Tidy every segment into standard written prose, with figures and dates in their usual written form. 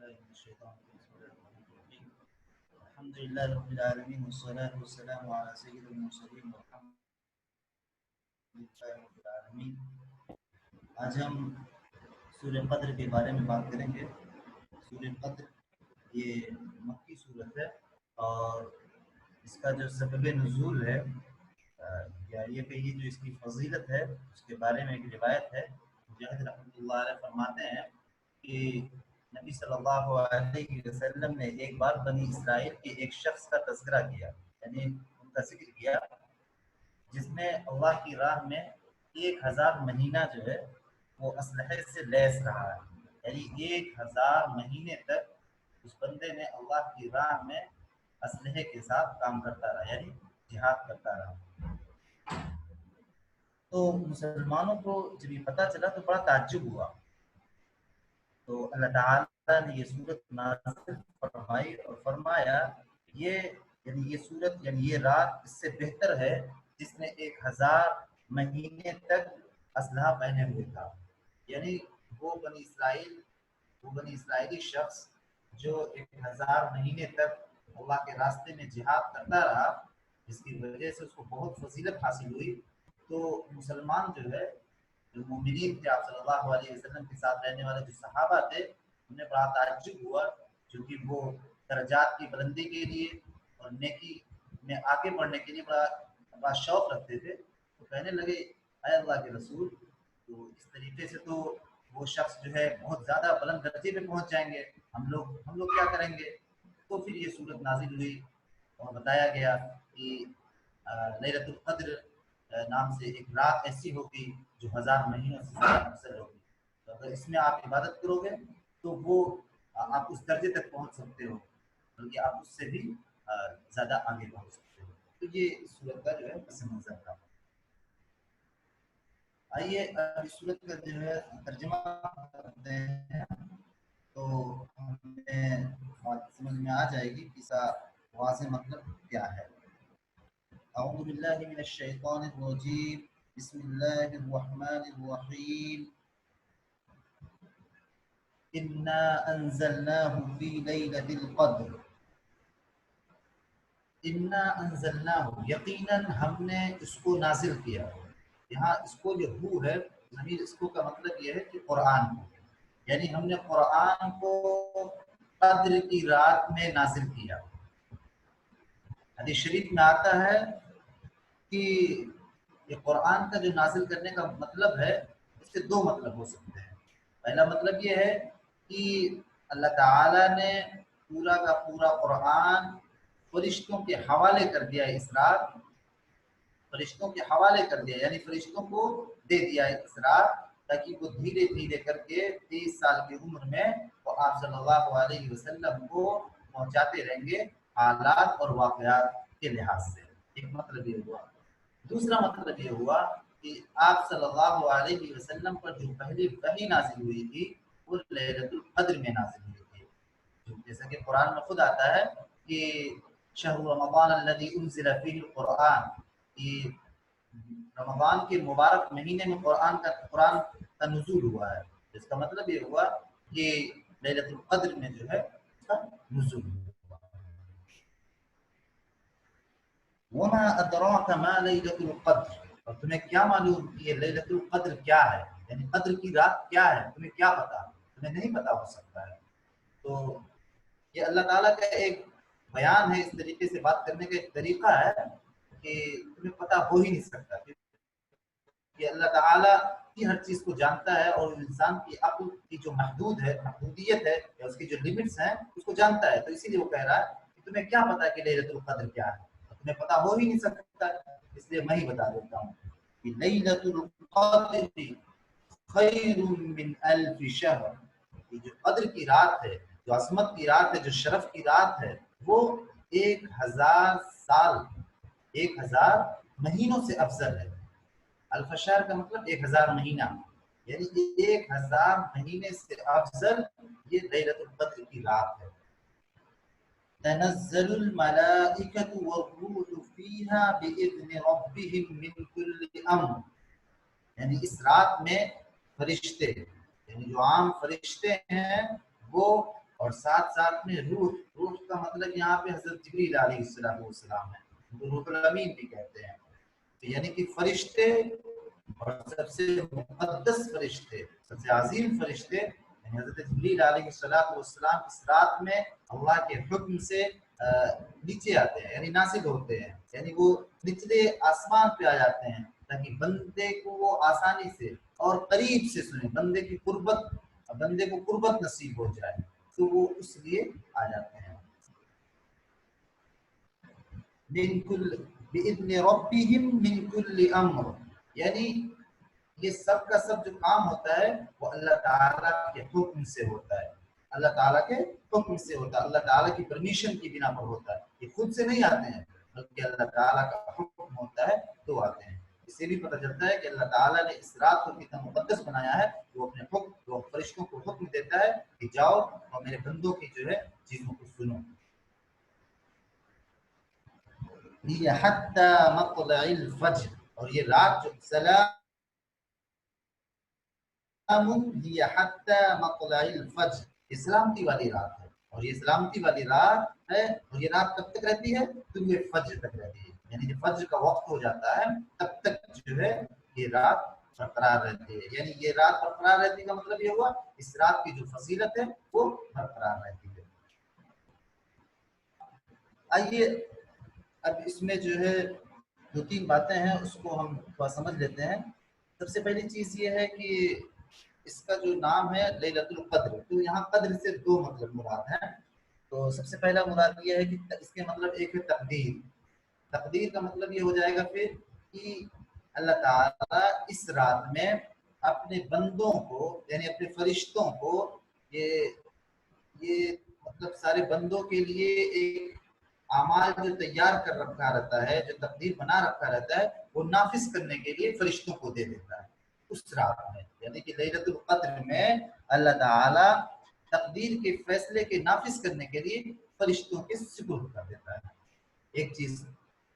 بالله من الشيطان الرجيم. الحمد لله رب العالمين والصلاة والسلام على سيد المرسلين والحمد لله رب العالمين. آج ہم سورہ قدر کے بارے میں بات کریں گے. سورہ قدر یہ مکی صورت ہے اور اس کا جو سبب نزول ہے یا یہ کہیے جو اس کی فضیلت ہے اس کے بارے میں ایک روایت ہے. مجاہد رحمۃ اللہ علیہ فرماتے ہیں کہ نبی صلی اللہ علیہ وسلم نے ایک بار بنی اسرائیل کے ایک شخص کا تذکرہ کیا، یعنی ان کا ذکر کیا جس نے اللہ کی راہ میں 1000 مہینہ جو ہے وہ اسلحے سے لیس رہا ہے. یعنی 1000 مہینے تک اس بندے نے اللہ کی راہ میں اسلحے کے ساتھ کام کرتا رہا، یعنی جہاد کرتا رہا. تو مسلمانوں کو جب یہ پتہ چلا تو بڑا تعجب ہوا. تو اللہ تعالیٰ نے یہ صورت نازل فرمائی اور فرمایا یہ صورت یعنی یہ رات اس سے بہتر ہے جس نے 1000 مہینے تک اسلحہ پہنے ہوئے تھا. یعنی وہ بنی اسرائیلی شخص جو 1000 مہینے تک اللہ کے راستے میں جہاد کرتا رہا، جس کی وجہ سے اس کو بہت فضیلت حاصل ہوئی. تو مسلمان جو ہے جو مومنین تھے آپ صلی اللہ علیہ وسلم کے ساتھ رہنے والے جو صحابہ تھے انہیں بڑا تعجب ہوا، کیونکہ وہ درجات کی بلندی کے لیے اور نیکی میں آگے بڑھنے کے لیے بڑا شوق رکھتے تھے. تو کہنے لگے اے اللہ کے رسول، تو اس طریقے سے تو وہ شخص جو ہے بہت زیادہ بلند درجے پہ پہنچ جائیں گے، ہم لوگ کیا کریں گے؟ تو پھر یہ صورت نازل ہوئی اور بتایا گیا کہ لیلۃ القدر نام سے ایک رات ایسی ہوگی جو 1000 مہینوں سے زیادہ افضل ہوگی. تو اگر اس میں آپ عبادت کرو گے تو وہ آپ اس درجے تک پہنچ سکتے ہو، بلکہ آپ اس سے بھی زیادہ آگے پہنچ سکتے ہو. تو یہ صورت کا جو ہے پس منظر تھا. آئیے اس صورت کا جو ہے ترجمہ کرتے ہیں تو ہمیں سمجھ میں آ جائے گی کہ اس کا واضح مطلب کیا ہے. اعوذ باللہ من الشیطان الرجیم، بسم اللہ الرحمن الرحیم. انا انزلناه في ليلة القدر. انا انزلناه، یقیناً ہم نے اس کو نازل کیا. یہاں اس کو جو ہو ہے ضمیر اس کو کا مطلب یہ ہے کہ قرآن کو، یعنی ہم نے قرآن کو قدر کی رات میں نازل کیا. حدیث شریف میں آتا ہے کہ یہ قرآن کا جو نازل کرنے کا مطلب ہے اس سے 2 مطلب ہو سکتے ہیں. پہلا مطلب یہ ہے کہ اللہ تعالیٰ نے پورا کا پورا قرآن فرشتوں کے حوالے کر دیا اس رات، فرشتوں کے حوالے کر دیا، یعنی فرشتوں کو دے دیا اس رات، تاکہ وہ دھیرے دھیرے کر کے 23 سال کی عمر میں وہ آپ صلی اللہ علیہ وسلم کو پہنچاتے رہیں گے حالات اور واقعات کے لحاظ سے. ایک مطلب یہ ہوا. دوسرا مطلب یہ ہوا کہ آپ صلی اللہ علیہ وسلم پر جو پہلی وحی نازل ہوئی تھی وہ لیلۃ القدر میں نازل ہوئی تھی. جیسا کہ قرآن میں خود آتا ہے کہ شہر رمضان الذی انزل فیہ القرآن، کہ رمضان کے مبارک مہینے میں قرآن کا نزول ہوا ہے. اس کا مطلب یہ ہوا کہ لیلۃ القدر میں جو ہے اس کا نزول ہوا. وما ادراک ما لیلۃ القدر، اور تمہیں کیا معلوم کہ یہ لیلۃ القدر کیا ہے، یعنی قدر کی رات کیا ہے، تمہیں کیا پتا؟ تمہیں نہیں پتا ہو سکتا ہے. تو یہ اللہ تعالیٰ کا ایک بیان ہے، اس طریقے سے بات کرنے کا ایک طریقہ ہے کہ تمہیں پتا ہو ہی نہیں سکتا، کہ اللہ تعالیٰ کی ہر چیز کو جانتا ہے اور انسان کی عقل کی جو محدودیت ہے یا اس کی جو لیمٹس ہیں اس کو جانتا ہے. تو اسی لیے وہ کہہ رہا ہے کہ تمہیں کیا پتا کہ لیلۃ القدر کیا ہے، تمہیں پتا ہو ہی نہیں سکتا، اس لیے میں ہی بتا دیتا ہوں کہ لیلۃ القدر خیر من الف شہر. یہ جو قدر کی رات ہے، جو عظمت کی رات ہے، جو شرف کی رات ہے، وہ 1000 سال 1000 مہینوں سے افضل ہے. الف شہر کا مطلب 1000 مہینہ، یعنی 1000 مہینے سے افضل یہ لیلۃ القدر کی رات ہے. تنزل الملائکۃ والروح فیہا بإذن ربہم من کل امر، یعنی اس رات میں فرشتے، یعنی جو عام فرشتے ہیں وہ اور ساتھ ساتھ میں روح، روح کا مطلب یہاں پہ حضرت جبریل علیہ السلام ہے، تو روح الامین بھی کہتے ہیں، یعنی کہ فرشتے اور سب سے مقدس فرشتے، سب سے عظیم فرشتے یعنی حضرت جبریل علیہ السلام اس رات میں اللہ کے حکم سے نیچے آتے ہیں، یعنی نازل ہوتے ہیں، یعنی وہ نچلے آسمان پہ آ جاتے ہیں تاکہ بندے کو وہ آسانی سے اور قریب سے سنیں، بندے کو قربت نصیب ہو جائے، تو وہ اس لیے آ جاتے ہیں۔ من کل بإذن ربهم من کل امر، یعنی یہ سب کا سب جو کام ہوتا ہے وہ اللہ تعالیٰ کے حکم سے ہوتا ہے، اللہ تعالیٰ کے حکم سے ہوتا ہے، اللہ تعالیٰ کی پرمیشن کی بنا پر ہوتا ہے، یہ خود سے نہیں آتے ہیں بلکہ اللہ تعالیٰ کا حکم ہوتا ہے تو آتے ہیں۔ اس سے بھی پتہ چلتا ہے کہ اللہ تعالیٰ نے اس رات کو کتنا مقدس بنایا ہے، وہ اپنے حکم، وہ فرشتوں کو حکم دیتا ہے کہ جاؤ اور میرے بندوں کی جو ہے چیزوں کو سنو۔ یہ حتی مطلع الفجر، اور یہ رات جو سلام ہی حتی مطلع الفجر، یہ سلامتی والی رات ہے، اور یہ سلامتی والی رات ہے، اور یہ رات کب تک رہتی ہے؟ طلوع فجر تک رہتی ہے، یعنی جب فجر کا وقت ہو جاتا ہے تب تک جو ہے یہ رات برقرار رہتی ہے، یعنی یہ رات برقرار رہتی کا مطلب یہ ہوا اس رات کی جو فضیلت ہے وہ برقرار رہتی ہے۔ آئیے اب اس میں جو ہے دو تین باتیں ہیں اس کو ہم تھوڑا سمجھ لیتے ہیں۔ سب سے پہلی چیز یہ ہے کہ اس کا جو نام ہے لیلۃ القدر، تو یہاں قدر سے دو مطلب مراد ہیں۔ تو سب سے پہلا مراد یہ ہے کہ اس کے مطلب ایک ہے تقدیر، تقدیر کا مطلب یہ ہو جائے گا پھر کہ اللہ تعالیٰ اس رات میں اپنے بندوں کو یعنی اپنے فرشتوں کو یہ مطلب سارے بندوں کے لیے ایک اعمال جو تیار کر رکھا رہتا ہے، جو تقدیر بنا رکھا رہتا ہے، وہ نافذ کرنے کے لیے فرشتوں کو دے دیتا ہے اس رات میں، یعنی کہ لیلۃ القدر میں اللہ تعالی تقدیر کے فیصلے کے نافذ کرنے کے لیے فرشتوں کے سپرد کر دیتا ہے، ایک چیز۔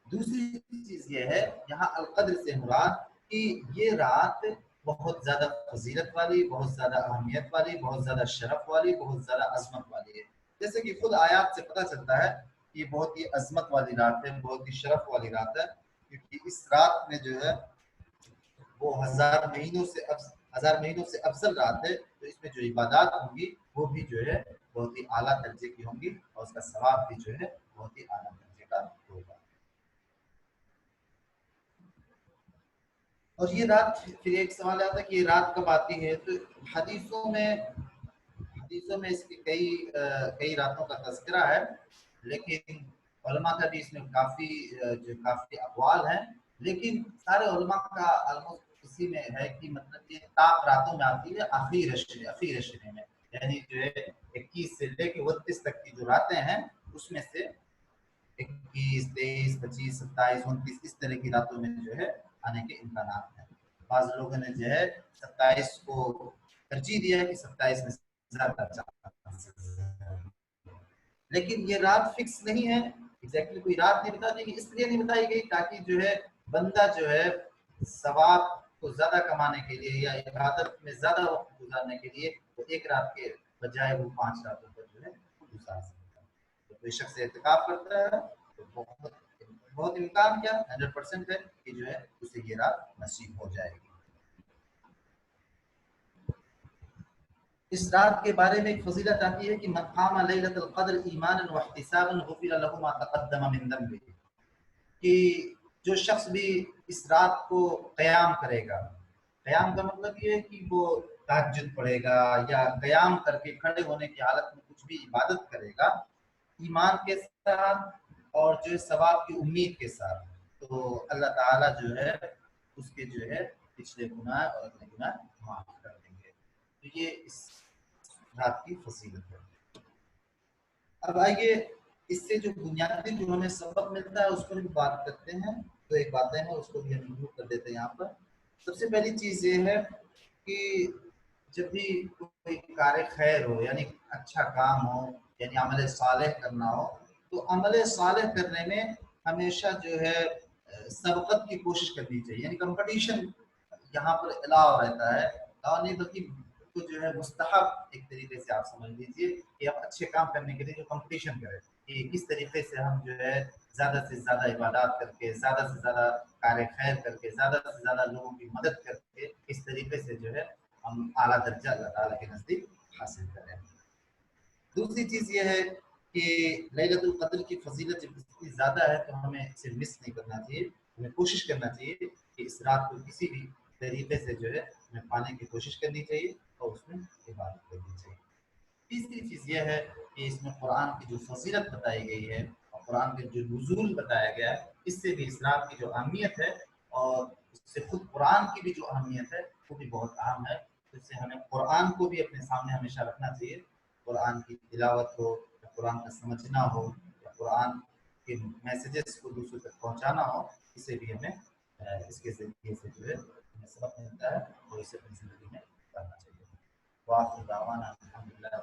دوسری چیز یہ ہے یہاں القدر سے مراد کہ یہ رات بہت زیادہ فضیلت والی، بہت زیادہ اہمیت والی، بہت زیادہ شرف والی، بہت زیادہ عظمت والی ہے، جیسے کہ خود آیات سے پتہ چلتا ہے یہ بہت ہی عظمت والی رات ہے، بہت ہی شرف والی رات ہے، کیونکہ اس رات میں جو ہے وہ ہزار مہینوں سے افضل رات ہے، تو اس میں جو عبادات ہوں گی وہ بھی جو ہے بہت ہی اعلیٰ درجے کی ہوں گی، اور اس کا ثواب بھی جو ہے بہت ہی اعلیٰ درجے کا ہوگا۔ اور یہ رات، پھر ایک سوال آتا ہے کہ یہ رات کب آتی ہے، تو حدیثوں میں اس کی کئی راتوں کا تذکرہ ہے، لیکن علماء کا بھی اس میں کافی اقوال ہیں، لیکن سارے علماء کا آلموسٹ اسی میں ہے کہ مطلب یہ طاق راتوں میں آتی ہے، اخیر عشرے میں، یعنی جو ہے 21 سے لے کے 29 تک کی جو راتیں ہیں اس میں سے 21، 23، 25، 27، 29 اس طرح کی راتوں میں جو ہے آنے کے امکانات ہیں۔ بعض لوگوں نے جو ہے 27 کو ترجیح دیا ہے کہ 27 میں زیادہ چانسز ہے، لیکن یہ رات فکس نہیں ہے، ایگزیکٹلی کوئی رات نہیں بتا دی گئی، اس لیے نہیں بتائی گئی تاکہ جو ہے بندہ جو ہے ثواب کو زیادہ کمانے کے لیے یا عبادت میں زیادہ وقت گزارنے کے لیے وہ ایک رات کے بجائے وہ 5 راتوں پر جو ہے گزار سکتا ہے۔ تو کوئی شخص اعتکاف کرتا ہے تو بہت امکان کیا 100% ہے کہ جو ہے اسے یہ رات نصیب ہو جائے گی۔ اس رات کے بارے میں ایک فضیلت آتی ہے کہ من قام لیلۃ القدر ایمانا واحتسابا غفر له ما تقدم من ذنبه، کہ جو شخص بھی اس رات کو قیام کرے گا، قیام کا مطلب یہ ہے کہ وہ تہجد پڑھے گا یا قیام کر کے کھڑے ہونے کی حالت میں کچھ بھی عبادت کرے گا ایمان کے ساتھ اور جو ہے ثواب کی امید کے ساتھ، تو اللہ تعالیٰ جو ہے اس کے جو ہے پچھلے گناہ اور اگلے گناہ معاف کر دیں گے، تو یہ اس رات کی فضیلت ہے۔ اب آئیے اس سے جو بنیادی جو ہمیں سبق ملتا ہے اس پر بھی بات کرتے ہیں، تو ایک باتیں ہیں اس کو بھی ہم انکلوڈ کر دیتے ہیں یہاں پر۔ سب سے پہلی چیز یہ ہے کہ جب بھی کوئی کار خیر ہو یعنی اچھا کام ہو یعنی عمل صالح کرنا ہو، تو عمل صالح کرنے میں ہمیشہ جو ہے سبقت کی کوشش کرنی چاہیے، یعنی کمپٹیشن یہاں پر الاؤ رہتا ہے، اور نہیں بلکہ کو جو ہے مستحب ایک طریقے سے آپ سمجھ لیجیے کہ آپ اچھے کام کرنے کے لیے جو کمپٹیشن کریں کہ کس طریقے سے ہم جو ہے زیادہ سے زیادہ عبادات کر کے زیادہ سے زیادہ کار خیر کر کے زیادہ سے زیادہ لوگوں کی مدد کر کے اس طریقے سے جو ہے ہم اعلیٰ درجہ اللہ تعالیٰ کے نزدیک حاصل کریں. دوسری چیز یہ ہے کہ لیلۃ القدر کی فضیلت جب اتنی زیادہ ہے تو ہمیں اسے مس نہیں کرنا چاہیے. ہمیں کوشش کرنا چاہیے کہ اس رات کو کسی بھی طریقے سے جو ہے ہمیں پانے کی کوشش کرنی چاہیے اور اس میں عبادت کرنی چاہیے. تیسری چیز یہ ہے کہ اس میں قرآن کی جو فضیلت بتائی گئی ہے اور قرآن کے جو نزول بتایا گیا ہے اس سے بھی اس رات کی جو اہمیت ہے اور اس سے خود قرآن کی بھی جو اہمیت ہے وہ بھی بہت اہم ہے. اس سے ہمیں قرآن کو بھی اپنے سامنے ہمیشہ رکھنا چاہیے. قرآن کی تلاوت ہو یا قرآن کا سمجھنا ہو یا قرآن کے میسیجز کو دوسروں تک پہنچانا ہو اسے بھی ہمیں اس کے ذریعے سے جو ہے ہمیں سبق ملتا ہے اور اسے اپنی زندگی میں کرنا چاہیے. وآخر دعوانا الحمدللہ.